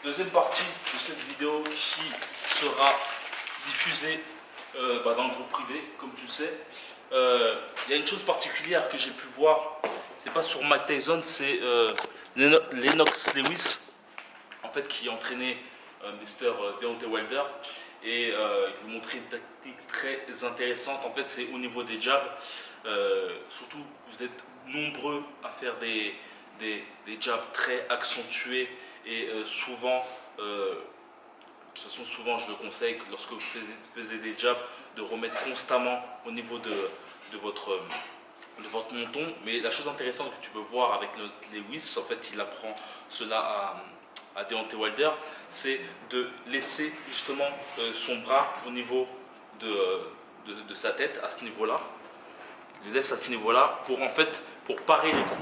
Deuxième partie de cette vidéo qui sera diffusée dans le groupe privé, comme tu le sais. Il y a une chose particulière que j'ai pu voir, c'est pas sur Mike Tyson, c'est Lennox Lewis, en fait, qui entraînait Mr. Deontay Wilder. Et il lui montrait une tactique très intéressante. En fait, c'est au niveau des jabs. Surtout, vous êtes nombreux à faire des jabs très accentués et souvent, de toute façon, souvent je le conseille que lorsque vous faites des jabs, de remettre constamment au niveau de votre menton. Mais la chose intéressante que tu peux voir avec Lewis, en fait, il apprend cela à Deontay Wilder, c'est de laisser justement son bras au niveau de sa tête, à ce niveau-là. Il le laisse à ce niveau-là pour parer les coups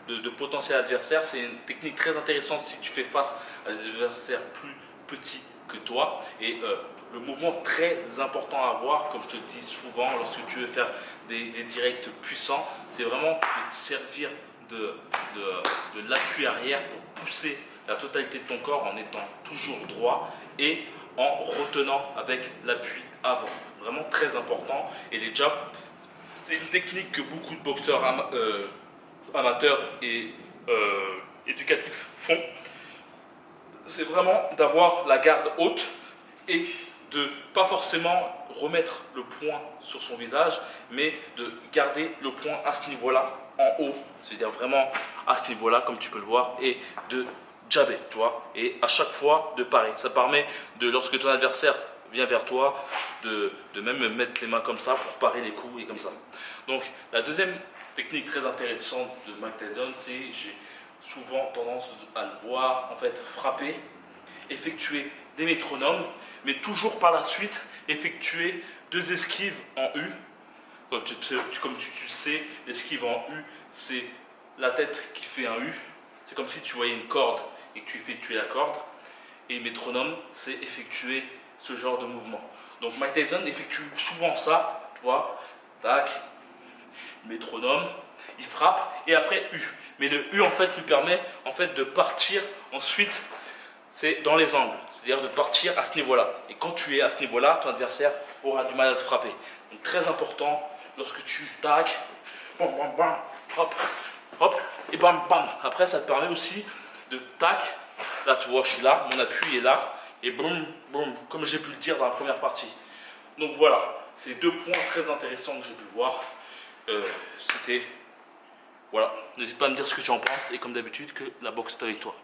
de potentiels adversaires. C'est une technique très intéressante si tu fais face à des adversaires plus petits que toi. Et le mouvement très important à avoir, comme je te dis souvent, lorsque tu veux faire des directs puissants, c'est vraiment de te servir de l'appui arrière pour pousser la totalité de ton corps en étant toujours droit et en retenant avec l'appui avant. Vraiment très important. Et les jabs, c'est une technique que beaucoup de boxeurs amateurs et éducatifs font. C'est vraiment d'avoir la garde haute et de pas forcément remettre le poing sur son visage, mais de garder le poing à ce niveau-là, en haut, c'est-à-dire vraiment à ce niveau-là, comme tu peux le voir, et de jabber, tu vois, et à chaque fois de parer. Ça permet de, lorsque ton adversaire vient vers toi, de même mettre les mains comme ça pour parer les coups et comme ça. Donc la deuxième technique très intéressante de Mike Tyson, c'est, j'ai souvent tendance à le voir, en fait, frapper, effectuer des métronomes, mais toujours par la suite effectuer deux esquives en U. Comme tu sais, l'esquive en U, c'est la tête qui fait un U. C'est comme si tu voyais une corde et que tu effectuais la corde. Et métronome, c'est effectuer ce genre de mouvement. Donc Mike Tyson effectue souvent ça, tu vois, tac, métronome, il frappe et après U. Mais le U en fait lui permet en fait de partir ensuite, c'est dans les angles, c'est-à-dire de partir à ce niveau-là. Et quand tu es à ce niveau-là, ton adversaire aura du mal à te frapper. Donc très important, lorsque tu tac, bam bam bam, hop, hop, et bam bam. Après ça te permet aussi de tac, là tu vois je suis là, mon appui est là, et boum boum, comme j'ai pu le dire dans la première partie. Donc voilà, c'est deux points très intéressants que j'ai pu voir. C'était, voilà, n'hésite pas à me dire ce que tu en penses, et comme d'habitude, que la boxe est avec toi.